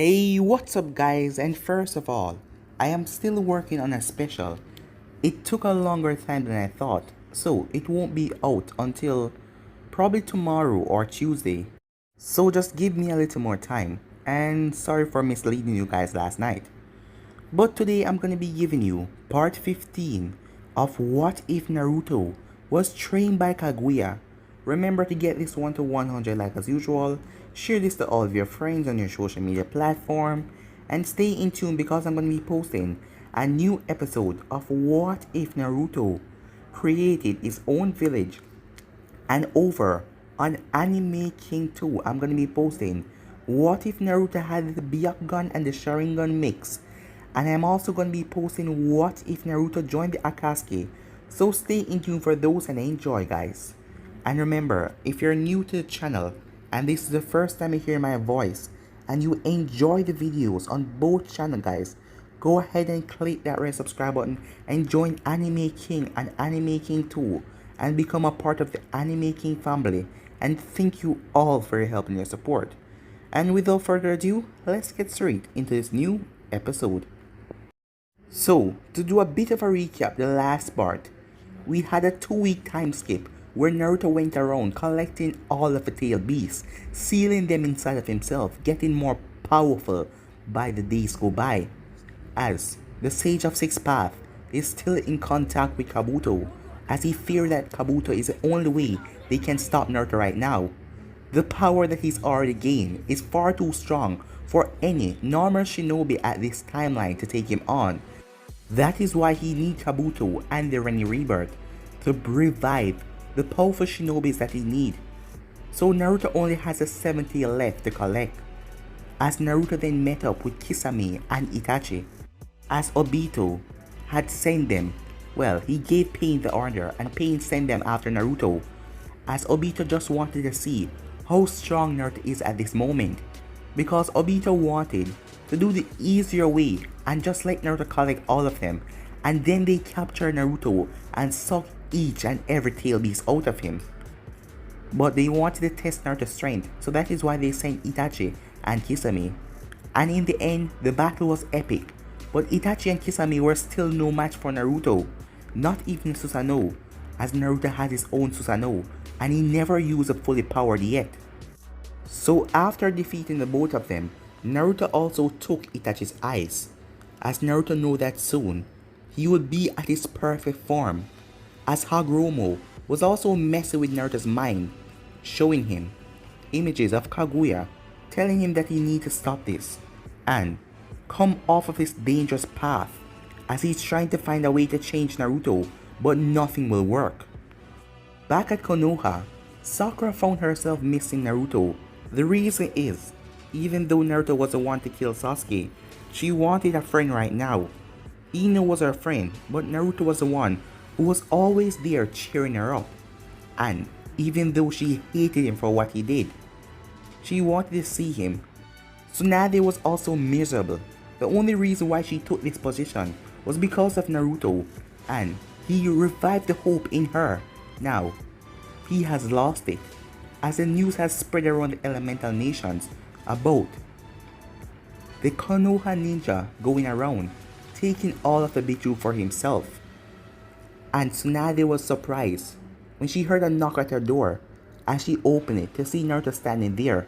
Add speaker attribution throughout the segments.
Speaker 1: Hey, what's up guys? And first of all, I am still working on a special. It took a longer time than I thought, so it won't be out until probably tomorrow or Tuesday. So just give me a little more time, and sorry for misleading you guys last night. But today I'm gonna be giving you part 15 of What If Naruto was trained by Kaguya. Remember to get this one to 100 like as usual, share this to all of your friends on your social media platform, and stay in tune because I'm gonna be posting a new episode of What If Naruto created his own village. And over on Anime King 2, I'm gonna be posting What If Naruto had the Byakugan and the Sharingan mix. And I'm also gonna be posting What If Naruto joined the Akatsuki. So stay in tune for those and enjoy guys. And remember, if you're new to the channel and this is the first time you hear my voice and you enjoy the videos on both channels guys, go ahead and click that red subscribe button and join Anime King and Anime King 2 and become a part of the Anime King family, and thank you all for your help and your support. And without further ado, let's get straight into this new episode. So, to do a bit of a recap, the last part, we had a 2-week time skip where Naruto went around collecting all of the tail beasts, sealing them inside of himself, getting more powerful by the days go by. As the Sage of Six Paths is still in contact with Kabuto, as he fears that Kabuto is the only way they can stop Naruto right now. The power that he's already gained is far too strong for any normal shinobi at this timeline to take him on. That is why he needs Kabuto and the Renny Rebirth to revive the powerful shinobis that he needs. So Naruto only has a 70 left to collect. As Naruto then met up with Kisame and Itachi. As Obito had sent them, well, he gave Pain the order and Pain sent them after Naruto. As Obito just wanted to see how strong Naruto is at this moment. Because Obito wanted to do the easier way and just let Naruto collect all of them, and then they capture Naruto and suck each and every tail beast out of him. But they wanted to test Naruto's strength, so that is why they sent Itachi and Kisame. And in the end, the battle was epic, but Itachi and Kisame were still no match for Naruto, not even Susanoo, as Naruto had his own Susanoo, and he never used it fully powered yet. So after defeating the both of them, Naruto also took Itachi's eyes, as Naruto knew that soon he would be at his perfect form, as Hagoromo was also messing with Naruto's mind, showing him images of Kaguya, telling him that he needs to stop this and come off of this dangerous path, as he's trying to find a way to change Naruto, but nothing will work. Back at Konoha, Sakura found herself missing Naruto. The reason is, even though Naruto was the one to kill Sasuke, she wanted a friend right now. Ino was her friend, but Naruto was the one who was always there cheering her up. And even though she hated him for what he did, she wanted to see him. Tsunade was also miserable. The only reason why she took this position was because of Naruto, and he revived the hope in her. Now, he has lost it, as the news has spread around the elemental nations about the Konoha ninja going around, taking all of the Bichu for himself. And Tsunade was surprised when she heard a knock at her door, as she opened it to see Naruto standing there.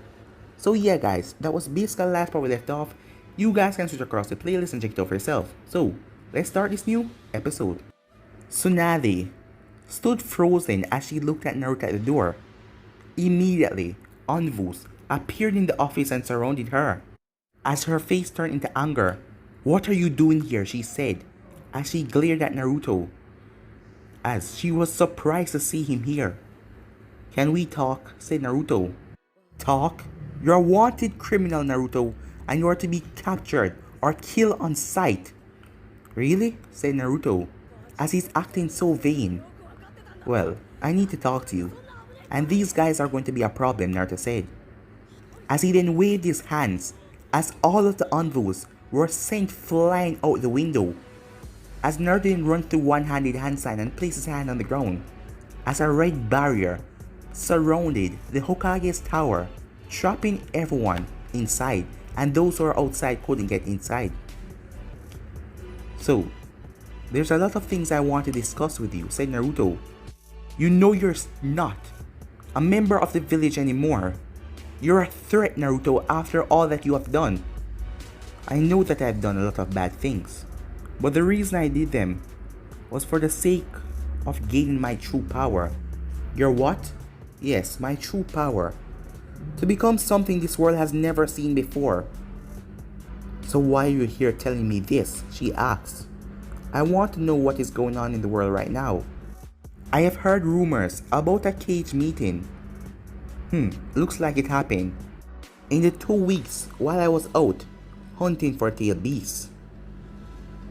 Speaker 1: So yeah guys, that was basically the last part we left off. You guys can switch across the playlist and check it out for yourself. So, let's start this new episode. Tsunade stood frozen as she looked at Naruto at the door. Immediately, ensues appeared in the office and surrounded her. As her face turned into anger, "What are you doing here?" she said, as she glared at Naruto, as she was surprised to see him here. "Can we talk?" said Naruto. "Talk? You're a wanted criminal, Naruto, and you are to be captured or killed on sight." "Really?" said Naruto, as he's acting so vain. "Well, I need to talk to you, and these guys are going to be a problem," Naruto said, as he then waved his hands, as all of the ensues were sent flying out the window. As Naruto then runs through one-handed hand sign and places his hand on the ground, as a red barrier surrounded the Hokage's tower, trapping everyone inside and those who are outside couldn't get inside. So, there's a lot of things I want to discuss with you, said Naruto. You know you're not a member of the village anymore. You're a threat, Naruto, after all that you have done. I know that I've done a lot of bad things, but the reason I did them was for the sake of gaining my true power. Your what? Yes, my true power. To become something this world has never seen before. So why are you here telling me this? She asks. I want to know what is going on in the world right now. I have heard rumors about a cage meeting. Looks like it happened in the 2 weeks while I was out hunting for tailed beasts.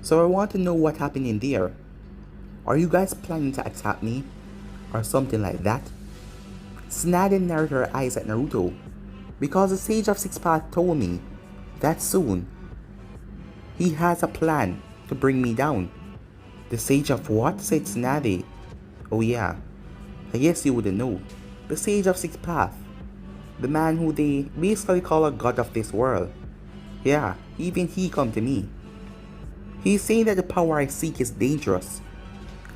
Speaker 1: So I want to know what happened in there. Are you guys planning to attack me? Or something like that? Tsunade narrowed her eyes at Naruto, because the Sage of Six Paths told me that soon he has a plan to bring me down. The Sage of what? Said Tsunade. Oh yeah, I guess you wouldn't know. The Sage of Six Paths. The man who they basically call a god of this world. Yeah, even he come to me. He's saying that the power I seek is dangerous.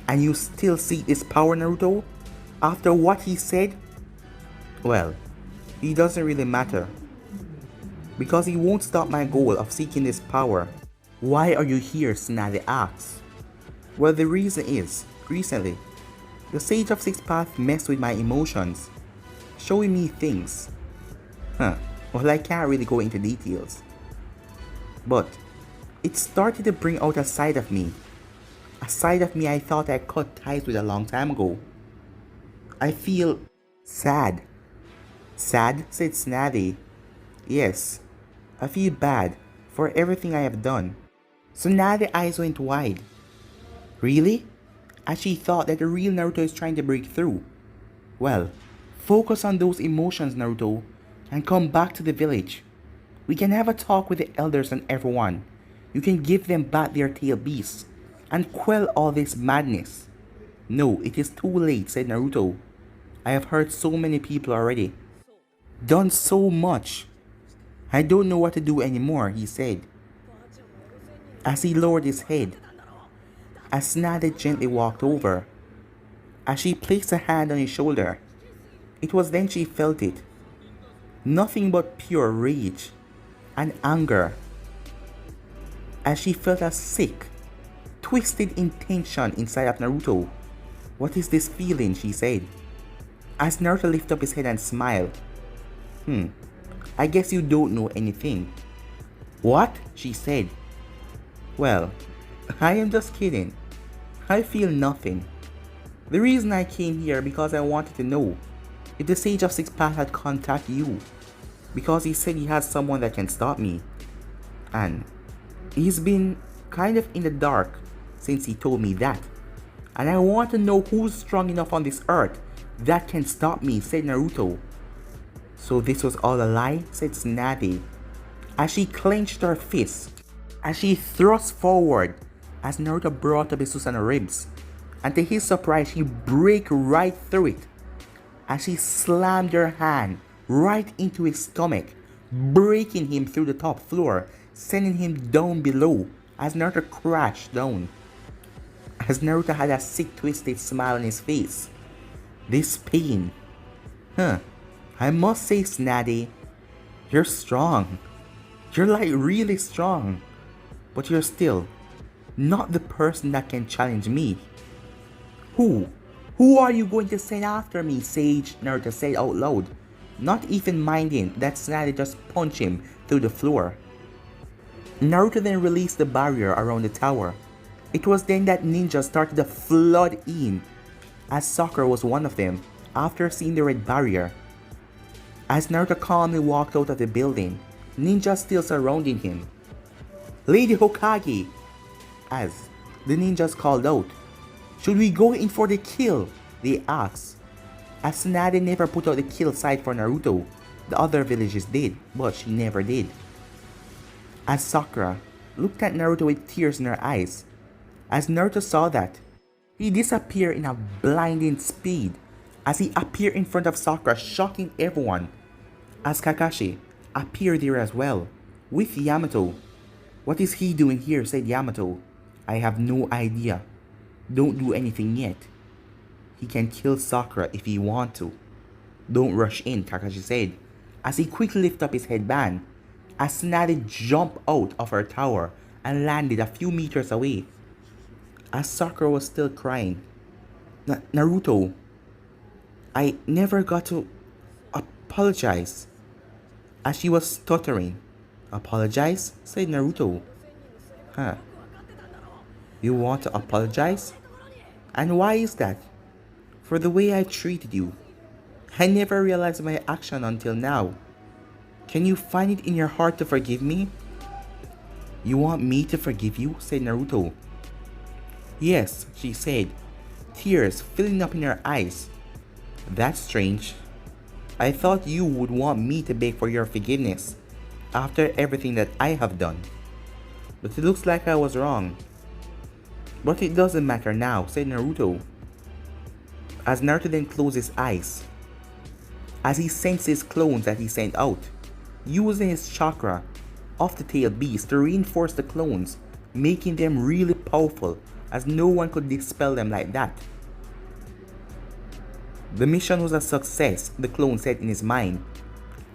Speaker 1: And you still seek this power, Naruto? After what he said? Well, it doesn't really matter. Because he won't stop my goal of seeking this power. Why are you here? Tsunade asks. Well, the reason is, recently, the Sage of Six Paths messed with my emotions, showing me things. Well, I can't really go into details. But it started to bring out a side of me. A side of me I thought I cut ties with a long time ago. I feel sad. Sad? Said Tsunade. Yes, I feel bad for everything I have done. Tsunade's eyes went wide. Really? As she thought that the real Naruto is trying to break through. Well, focus on those emotions, Naruto, and come back to the village. We can have a talk with the elders and everyone. You can give them back their tail beasts and quell all this madness. No, it is too late, said Naruto. I have hurt so many people already. Done so much. I don't know what to do anymore, he said, as he lowered his head. As Tsunade gently walked over, as she placed a hand on his shoulder, it was then she felt it. Nothing but pure rage and anger. As she felt a sick, twisted intention inside of Naruto. What is this feeling? She said. As Naruto lifted up his head and smiled. I guess you don't know anything. What? She said. Well, I am just kidding. I feel nothing. The reason I came here because I wanted to know if the Sage of Six Paths had contacted you. Because he said he has someone that can stop me. And he's been kind of in the dark since he told me that. And I want to know who's strong enough on this earth that can stop me, said Naruto. So this was all a lie, said Tsunade, as she clenched her fist, as she thrust forward, as Naruto brought up his Susanoo ribs, and to his surprise she broke right through it, as she slammed her hand right into his stomach, breaking him through the top floor, sending him down below, as Naruto crashed down. As Naruto had a sick twisted smile on his face. This pain. I must say, Tsunade, you're strong. You're like really strong. But you're still not the person that can challenge me. Who? Who are you going to send after me, Sage? Naruto said out loud, not even minding that Tsunade just punched him through the floor. Naruto then released the barrier around the tower. It was then that ninjas started to flood in, as Sakura was one of them after seeing the red barrier. As Naruto calmly walked out of the building, ninjas still surrounding him. Lady Hokage! As the ninjas called out. Should we go in for the kill? They asked. As Tsunade never put out the kill sign for Naruto, the other villagers did, but she never did. As Sakura looked at Naruto with tears in her eyes, as Naruto saw that, he disappeared in a blinding speed as he appeared in front of Sakura, shocking everyone, as Kakashi appeared there as well, With Yamato. What is he doing here? Said Yamato. I have no idea. Don't do anything yet. He can kill Sakura if he want to. Don't rush in, Kakashi said, as he quickly lifted up his headband, as Tsunade jumped out of her tower and landed a few meters away. As Sakura was still crying, Naruto, I never got to apologize. As she was stuttering. Apologize? Said Naruto. Huh. You want to apologize? And why is that? For the way I treated you. I never realized my action until now. Can you find it in your heart to forgive me? You want me to forgive you? Said Naruto. Yes, she said, tears filling up in her eyes. That's strange. I thought you would want me to beg for your forgiveness after everything that I have done. But it looks like I was wrong. But it doesn't matter now, said Naruto. As Naruto then closed his eyes, as he sensed his clones that he sent out, using his chakra of the tailed beast to reinforce the clones, making them really powerful as no one could dispel them like that. The mission was a success, the clone said in his mind,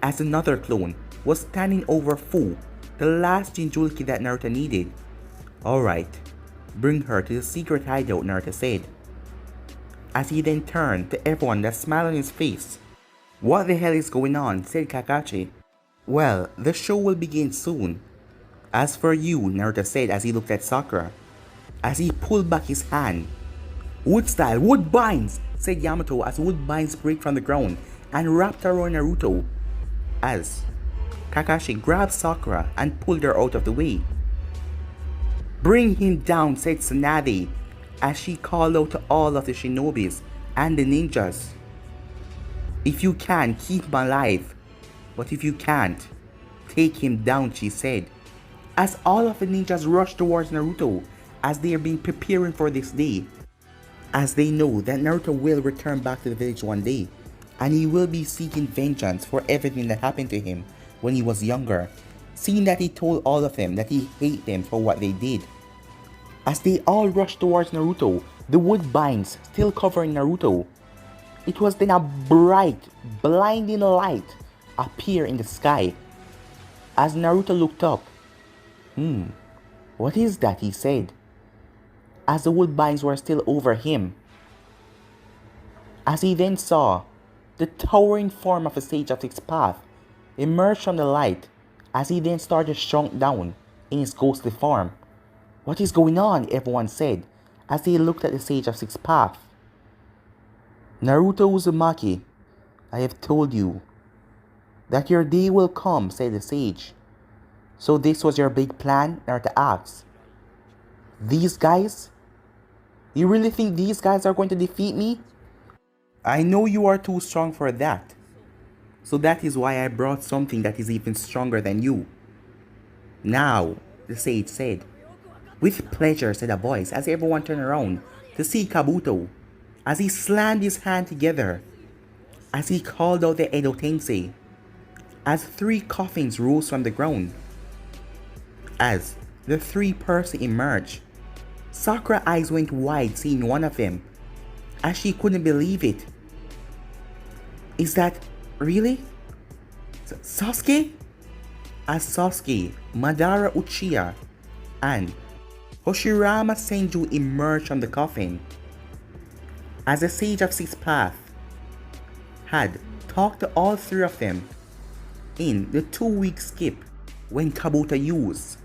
Speaker 1: as another clone was standing over Fu, the last Jinchuriki that Naruto needed. Alright, bring her to the secret hideout, Naruto said, as he then turned to everyone that smiled on his face. What the hell is going on? Said Kakashi. Well, the show will begin soon. As for you, Naruto said as he looked at Sakura, as he pulled back his hand. Wood style, wood binds, said Yamato as wood binds break from the ground and wrapped around Naruto, as Kakashi grabbed Sakura and pulled her out of the way. Bring him down, said Tsunade, as she called out to all of the shinobis and the ninjas. If you can, keep him alive, but if you can't, take him down, she said, as all of the ninjas rushed towards Naruto as they are being preparing for this day, as they know that Naruto will return back to the village one day, and he will be seeking vengeance for everything that happened to him when he was younger, seeing that he told all of them that he hated them for what they did. As they all rushed towards Naruto, the wood binds still covering Naruto, it was then a bright, blinding light appear in the sky. As Naruto looked up, what is that? He said, as the woodbines were still over him. As he then saw the towering form of a sage of 6 path emerge from the light, as he then started shrunk down in his ghostly form. What is going on? Everyone said as they looked at the sage of 6 path. Naruto Uzumaki, I have told you that your day will come, said the sage. So this was your big plan? Naruto asked. These guys? You really think these guys are going to defeat me? I know you are too strong for that. So that is why I brought something that is even stronger than you. Now, the sage said. With pleasure, said a voice as everyone turned around to see Kabuto, as he slammed his hand together, as he called out the Edo Tensei, as 3 coffins rose from the ground. As the 3 persons emerged, Sakura's eyes went wide seeing one of them, as she couldn't believe it. Is that really? Sasuke? As Sasuke, Madara Uchiha, and Hoshirama Senju emerged from the coffin, as the Sage of 6 Path had talked to all 3 of them in the 2-week skip when Kabuto used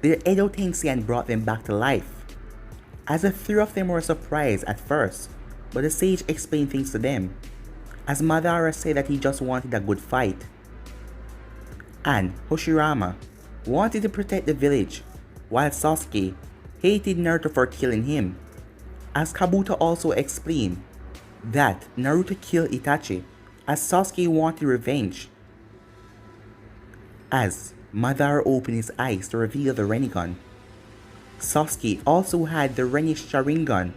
Speaker 1: their Edo Tensei and brought them back to life. As the 3 of them were surprised at first, but the sage explained things to them, as Madara said that he just wanted a good fight, and Hoshirama wanted to protect the village, while Sasuke hated Naruto for killing him, as Kabuto also explained that Naruto killed Itachi as Sasuke wanted revenge. As Madara opened his eyes to reveal the Rinnegan, Sasuke also had the Rennish Sharingan,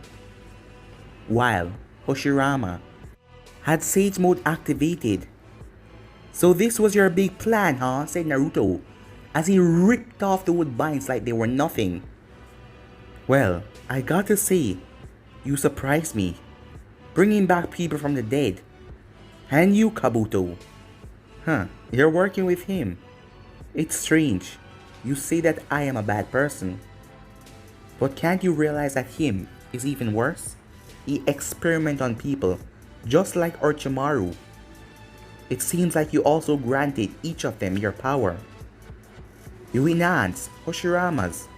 Speaker 1: while Hoshirama had Sage Mode activated, So this was your big plan, huh? Said Naruto, as he ripped off the woodbines like they were nothing. Well, I gotta say, you surprised me, bringing back people from the dead. And you, Kabuto. Huh, you're working with him. It's strange. You say that I am a bad person. But can't you realize that him is even worse? He experiments on people, just like Orochimaru. It seems like you also granted each of them your power. You enhanced Hoshirama's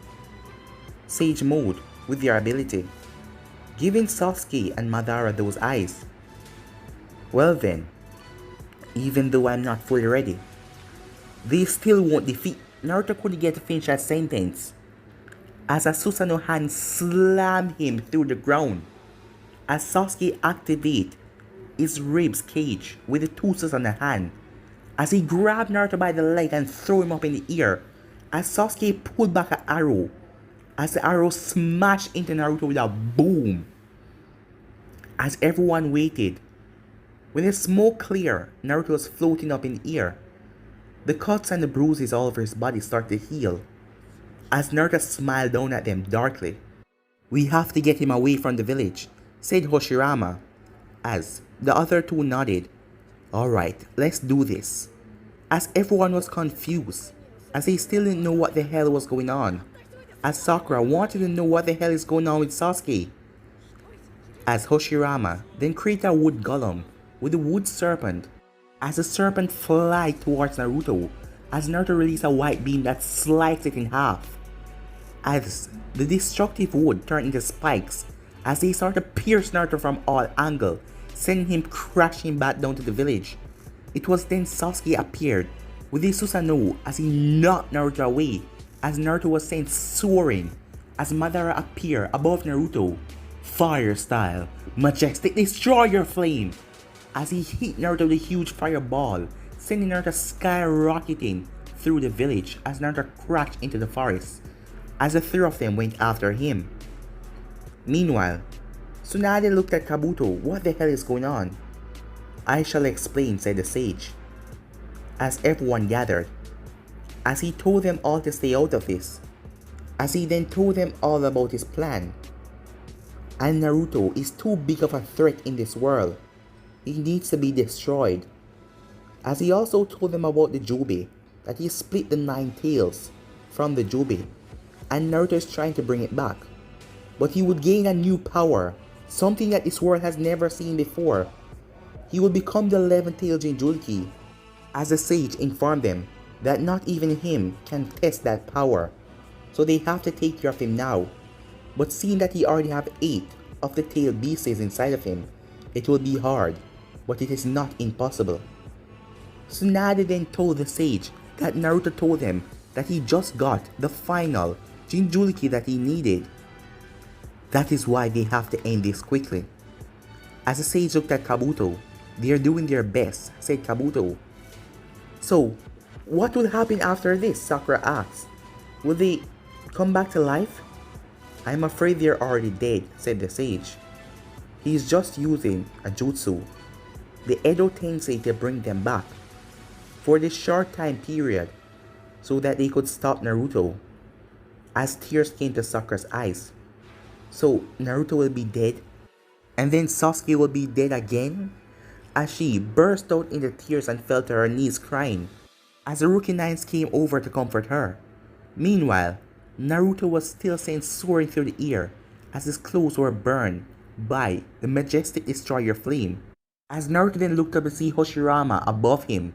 Speaker 1: Sage mode with your ability, giving Sasuke and Madara those eyes. Well then, even though I'm not fully ready, they still won't defeat. Naruto couldn't get to finish that sentence, as a Susanoo hand slammed him through the ground, as Sasuke activated his ribs cage with the tooths on the hand, as he grabbed Naruto by the leg and threw him up in the air, as Sasuke pulled back an arrow, as the arrow smashed into Naruto with a boom. As everyone waited, when the smoke cleared, Naruto was floating up in the air. The cuts and the bruises all over his body started to heal, as Naruto smiled down at them darkly. We have to get him away from the village, said Hoshirama, as the other two nodded. Alright, let's do this. As everyone was confused, as they still didn't know what the hell was going on, as Sakura wanted to know what the hell is going on with Sasuke. As Hoshirama then created a wood golem with a wood serpent, as the serpent flies towards Naruto, as Naruto released a white beam that sliced it in half. As the destructive wood turned into spikes, as they started to pierce Naruto from all angles, sending him crashing back down to the village. It was then Sasuke appeared with his Susanoo as he knocked Naruto away, as Naruto was sent soaring, as Madara appeared above Naruto, fire style, majestic destroyer flame, as he hit Naruto with a huge fireball, sending Naruto skyrocketing through the village as Naruto crashed into the forest, as the three of them went after him. Meanwhile, Tsunade looked at Kabuto. What the hell is going on? I shall explain, said the sage, as everyone gathered, as he told them all to stay out of this, as he then told them all about his plan. And Naruto is too big of a threat in this world. He needs to be destroyed. As he also told them about the Jobe, that he split the 9 tails from the Jobe, and Naruto is trying to bring it back. But he would gain a new power, something that this world has never seen before. He would become the 11th-tailed Jinchuriki, as the sage informed them that not even him can test that power, so they have to take care of him now. But seeing that he already have 8 of the tailed beasts inside of him, it will be hard, but it is not impossible. Tsunade then told the sage that Naruto told him that he just got the final Jinchuriki that he needed. That is why they have to end this quickly. As the sage looked at Kabuto, they are doing their best, said Kabuto. So, what will happen after this? Sakura asked. Will they come back to life? I'm afraid they're already dead, said the sage. He's just using a jutsu, the Edo Tensei, to bring them back for this short time period so that they could stop Naruto. As tears came to Sakura's eyes. So Naruto will be dead, and then Sasuke will be dead again? As she burst out into tears and fell to her knees crying, as the Rookie Nines came over to comfort her. Meanwhile, Naruto was still sent soaring through the air as his clothes were burned by the majestic destroyer flame. As Naruto then looked up to see Hoshirama above him.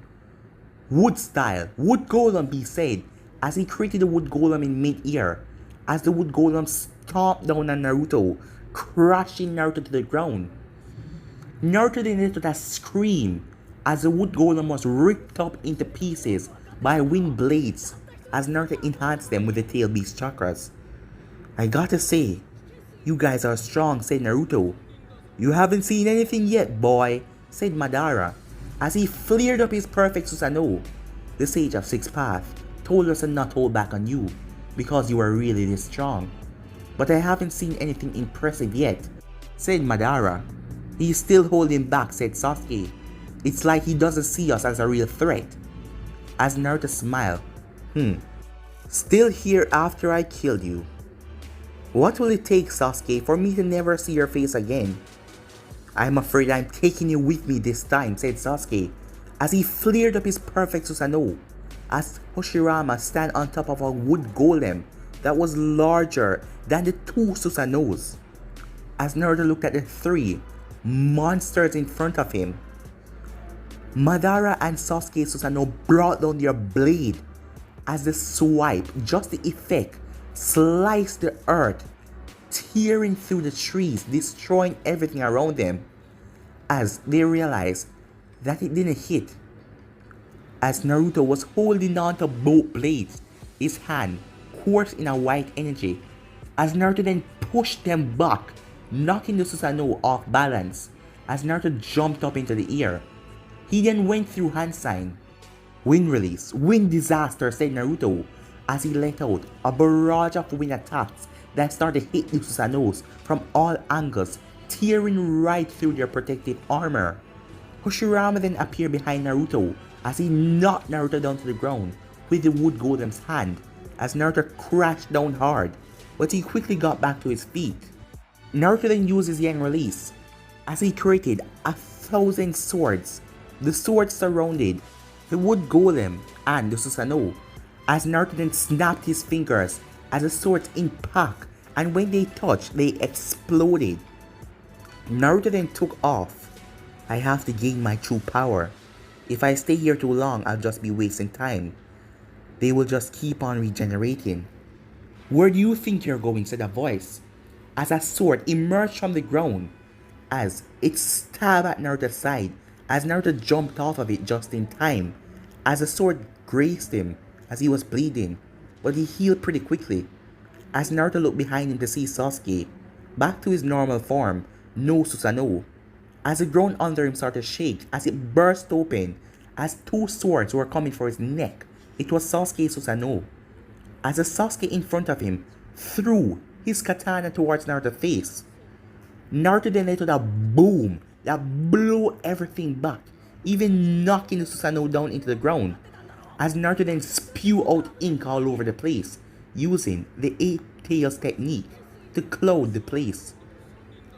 Speaker 1: Wood style, wood golem, he said, as he created the wood golem in mid-air, as the wood golem stomped down on Naruto, crushing Naruto to the ground. Naruto then let out a scream as the wood golem was ripped up into pieces by wind blades as Naruto enhanced them with the tail beast chakras. I gotta say, you guys are strong, said Naruto. You haven't seen anything yet, boy, said Madara, as he flared up his perfect Susanoo. The Sage of Six Paths told us to not hold back on you, because you are really this strong. But I haven't seen anything impressive yet, said Madara. He's still holding back, said Sasuke. It's like he doesn't see us as a real threat. As Naruto smiled. Still here after I killed you. What will it take, Sasuke, for me to never see your face again? I'm afraid I'm taking you with me this time, said Sasuke, as he flared up his perfect Susanoo, as Hoshirama stand on top of a wood golem that was larger than the two Susanoos. As Naruto looked at the three monsters in front of him, Madara and Sasuke Susanoo brought down their blade as the swipe, just the effect, sliced the earth, tearing through the trees, destroying everything around them, as they realized that it didn't hit. As Naruto was holding on to both blades, his hand coursed in a white energy, as Naruto then pushed them back, knocking the Susanoo off balance, as Naruto jumped up into the air. He then went through hand sign. Wind release, wind disaster, said Naruto, as he let out a barrage of wind attacks that started hitting the Susanoos from all angles, tearing right through their protective armor. Hoshirama then appeared behind Naruto as he knocked Naruto down to the ground with the wood golem's hand, as Naruto crashed down hard, but he quickly got back to his feet. Naruto then used his Yang release as he created 1,000 swords. The swords surrounded the wood golem and the Susanoo, as Naruto then snapped his fingers as the swords impact, and when they touched, they exploded. Naruto then took off. I have to gain my true power. If I stay here too long, I'll just be wasting time. They will just keep on regenerating. Where do you think you're going, said a voice, as a sword emerged from the ground, as it stabbed at Naruto's side, as Naruto jumped off of it just in time, as the sword grazed him as he was bleeding, but he healed pretty quickly. As Naruto looked behind him to see Sasuke, back to his normal form, no Susanoo, as the ground under him started to shake as it burst open, as two swords were coming for his neck. It was Sasuke Susanoo, as the Sasuke in front of him threw his katana towards Naruto's face. Naruto then let out a boom that blew everything back, even knocking the Susanoo down into the ground, as Naruto then spewed out ink all over the place, using the 8 tails technique to cloud the place,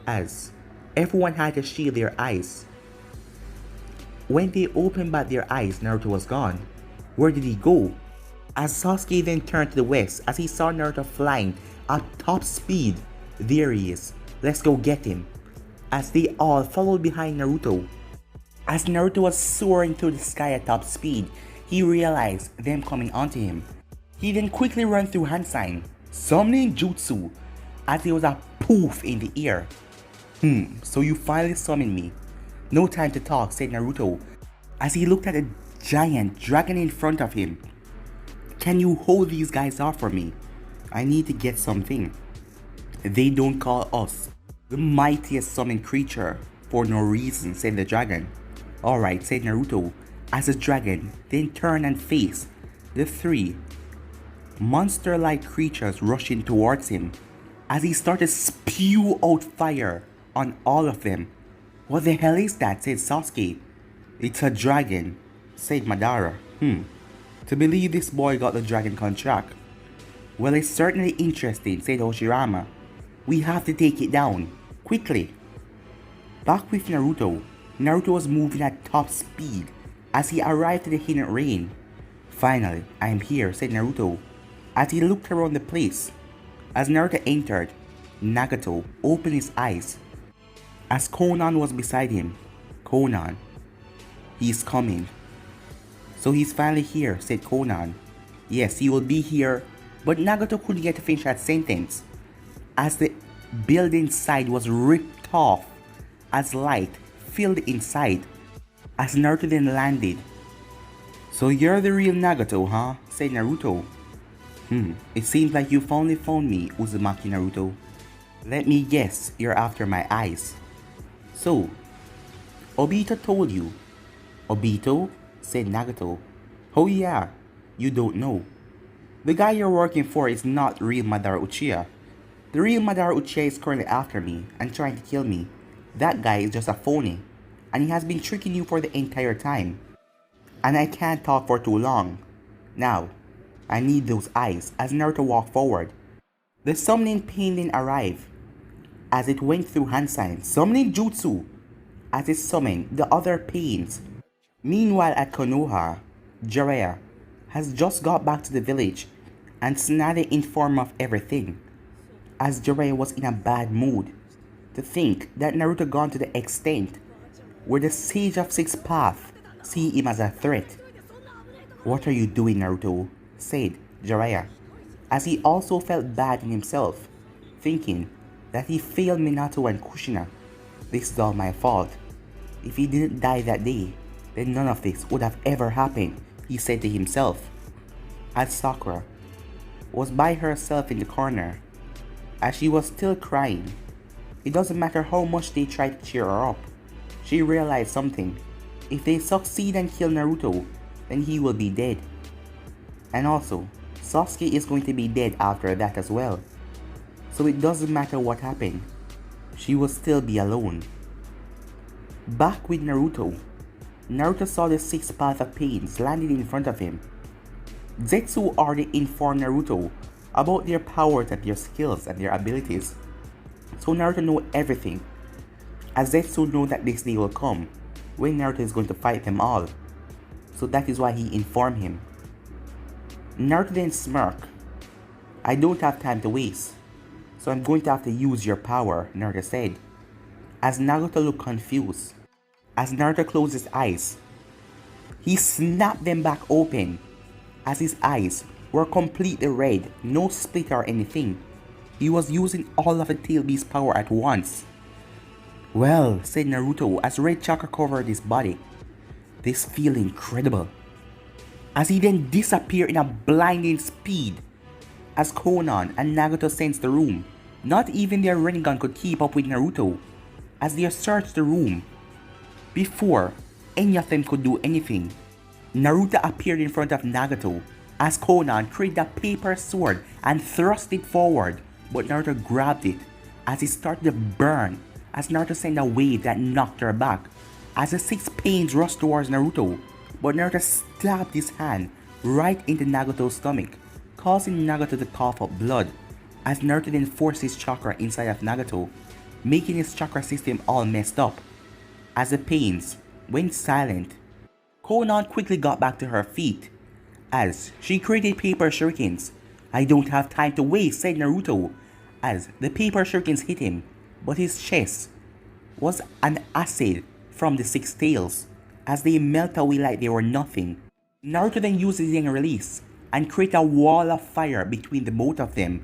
Speaker 1: as everyone had to shield their eyes. When they opened back their eyes, Naruto was gone. Where did he go? As Sasuke then turned to the west as he saw Naruto flying at top speed. There he is, let's go get him. As they all followed behind Naruto. As Naruto was soaring through the sky at top speed, he realized them coming onto him. He then quickly ran through hand sign, summoning jutsu, as there was a poof in the air. So you finally summoned me. No time to talk, said Naruto, as he looked at a giant dragon in front of him. Can you hold these guys off for me? I need to get something. They don't call us the mightiest summoned creature for no reason, said the dragon. Alright, said Naruto, as the dragon then turned and faced the 3 monster-like creatures rushing towards him, as he started to spew out fire on all of them. What the hell is that, said Sasuke. It's a dragon, said Madara. To believe this boy got the dragon contract. Well, it's certainly interesting, said Hoshirama. We have to take it down, quickly. Back with Naruto, Naruto was moving at top speed as he arrived at the hidden rain. Finally, I am here, said Naruto, as he looked around the place. As Naruto entered, Nagato opened his eyes as Konan was beside him. Konan, he's coming. So he's finally here, said Konan. Yes, he will be here, but Nagato couldn't get to finish that sentence as the building side was ripped off as light filled inside, as Naruto then landed. So you're the real Nagato, huh? Said Naruto. It seems like you finally found me, Uzumaki Naruto. Let me guess, you're after my eyes. So, Obito told you. Obito? Said Nagato. Oh yeah, you don't know. The guy you're working for is not real Madara Uchiha. The real Madara Uchiha is currently after me and trying to kill me. That guy is just a phony. and he has been tricking you for the entire time. And I can't talk for too long. Now, I need those eyes as Naruto walked forward. The summoning pain then arrived as it went through hand signs, summoning jutsu as it summoned the other pains. Meanwhile at Konoha, Jiraiya has just got back to the village and Tsunade informed of everything, as Jiraiya was in a bad mood to think that Naruto gone to the extent where the Sage of Six Paths see him as a threat. "What are you doing, Naruto?" said Jiraiya, as he also felt bad in himself, thinking that he failed Minato and Kushina. "This is all my fault. If he didn't die that day, then none of this would have ever happened," he said to himself. As Sakura was by herself in the corner, as she was still crying, it doesn't matter how much they tried to cheer her up. She realized something. If they succeed and kill Naruto, then he will be dead. And also, Sasuke is going to be dead after that as well. So it doesn't matter what happened. She will still be alone. Back with Naruto, Naruto saw the six paths of pains landing in front of him. Zetsu already informed Naruto about their powers and their skills and their abilities. So Naruto knows everything, as Zetsu knows that this day will come when Naruto is going to fight them all. So that is why he informed him. Naruto then smirked. "I don't have time to waste, so I'm going to have to use your power," Naruto said, as Nagato looked confused. As Naruto closed his eyes, he snapped them back open, as his eyes were completely red, no split or anything. He was using all of the Tail Beast power at once. "Well," said Naruto as red chakra covered his body, "this feels incredible." As he then disappeared in a blinding speed, as Konan and Nagato sensed the room. Not even their Rinnegan could keep up with Naruto, as they searched the room. Before any of them could do anything, Naruto appeared in front of Nagato, as Konan created a paper sword and thrust it forward, but Naruto grabbed it as it started to burn, as Naruto sent a wave that knocked her back, as the six pains rushed towards Naruto, but Naruto stabbed his hand right into Nagato's stomach, causing Nagato to cough up blood, as Naruto then forced his chakra inside of Nagato, making his chakra system all messed up. As the pains went silent, Konan quickly got back to her feet, as she created paper shurikens. "I don't have time to waste," said Naruto, as the paper shurikens hit him, but his chest was an acid from the six tails, as they melt away like they were nothing. Naruto then used his Yang release and created a wall of fire between the both of them,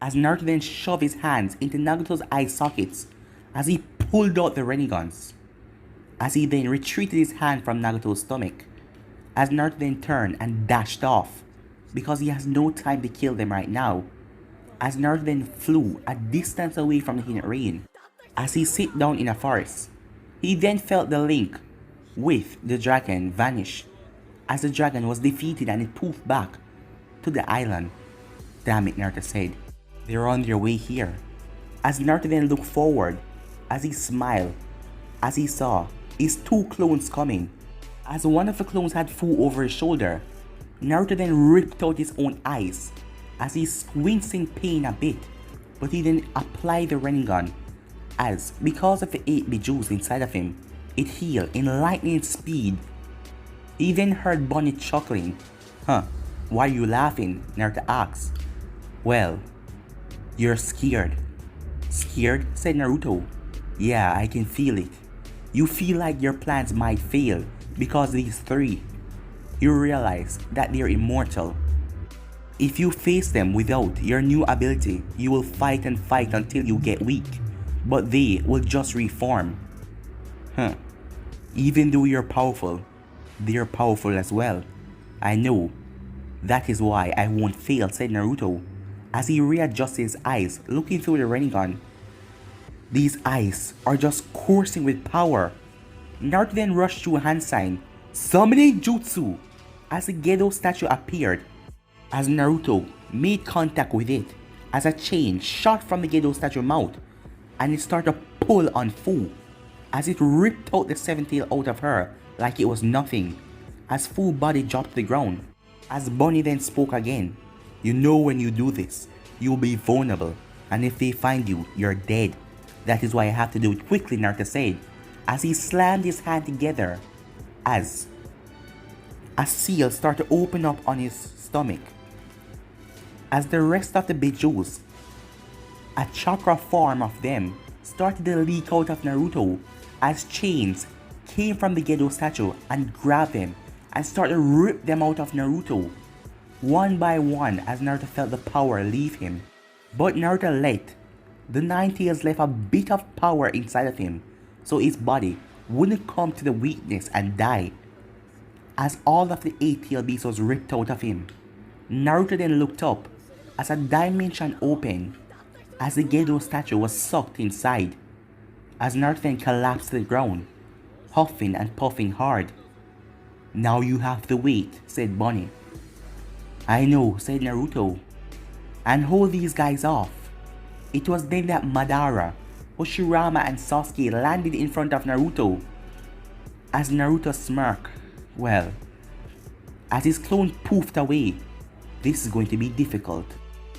Speaker 1: as Naruto then shoved his hands into Nagato's eye sockets as he pulled out the Renegans, as he then retreated his hand from Nagato's stomach, as Naruto then turned and dashed off, because he has no time to kill them right now, as Naruto then flew a distance away from the Hidden Rain, as he sat down in a forest. He then felt the link with the dragon vanish, as the dragon was defeated and it poofed back to the island. "Damn it," Naruto said. "They're on their way here." As Naruto then looked forward, as he smiled, as he saw his two clones coming. As one of the clones had Fu over his shoulder, Naruto then ripped out his own eyes, as he squints in pain a bit, but he then applied the Rinnegan, as because of the 8 juice inside of him, it healed in lightning speed. He then heard Bonnie chuckling. "Huh, why are you laughing?" Naruto asked. "Well, you're scared." "Scared?" said Naruto. "Yeah, I can feel it. You feel like your plans might fail because these three. You realize that they're immortal. If you face them without your new ability, you will fight and fight until you get weak, but they will just reform. Huh. Even though you're powerful, they're powerful as well. I know. That is why I won't fail," said Naruto, as he readjusted his eyes, looking through the Rinnegan. These eyes are just coursing with power. Naruto then rushed through a hand sign, summoning jutsu, as a Gedo statue appeared, as Naruto made contact with it, as a chain shot from the Gedo statue mouth, and it started to pull on Fu, as it ripped out the seventh tail out of her like it was nothing, as full body dropped to the ground. As Bonnie then spoke again, "You know when you do this, you will be vulnerable, and if they find you, you're dead. That is why I have to do it quickly," Naruto said, as he slammed his hand together as a seal started to open up on his stomach. As the rest of the Bijous, a chakra form of them, started to leak out of Naruto as chains came from the Gedo statue and grabbed them and started to rip them out of Naruto, one by one, as Naruto felt the power leave him. But Naruto let the Nine Tails left a bit of power inside of him, so his body wouldn't come to the weakness and die. As all of the 8-tailed beast was ripped out of him, Naruto then looked up as a dimension opened as the Gedo statue was sucked inside, as Naruto then collapsed to the ground, huffing and puffing hard. "Now you have to wait," said Bonnie. "I know," said Naruto, "and hold these guys off." It was then that Madara, Hashirama and Sasuke landed in front of Naruto. As Naruto smirked, well, as his clone poofed away, "This is going to be difficult."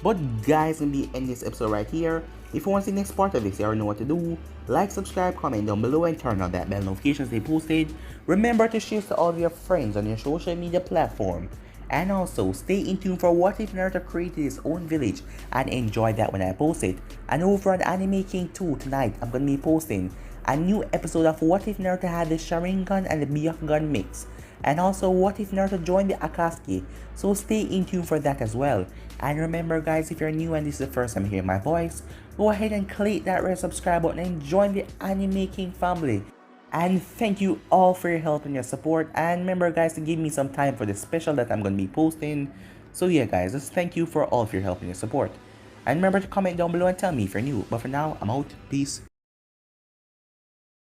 Speaker 1: But guys, I'm going to end this episode right here. If you want to see the next part of this, you already know what to do. Like, subscribe, comment down below, and turn on that bell notifications they posted. Remember to share to all of your friends on your social media platform. And also, stay in tune for What If Naruto created his own village and enjoy that when I post it. And over on Anime King 2 tonight, I'm going to be posting a new episode of What If Naruto had the Sharingan and the Byakugan mix. And also, what if Naruto joined the Akatsuki? So stay in tune for that as well. And remember guys, if you're new and this is the first time hearing my voice, go ahead and click that red subscribe button and join the Anime King family. And thank you all for your help and your support. And remember guys to give me some time for the special that I'm going to be posting. So yeah guys, just thank you for all of your help and your support. And remember to comment down below and tell me if you're new. But for now, I'm out. Peace.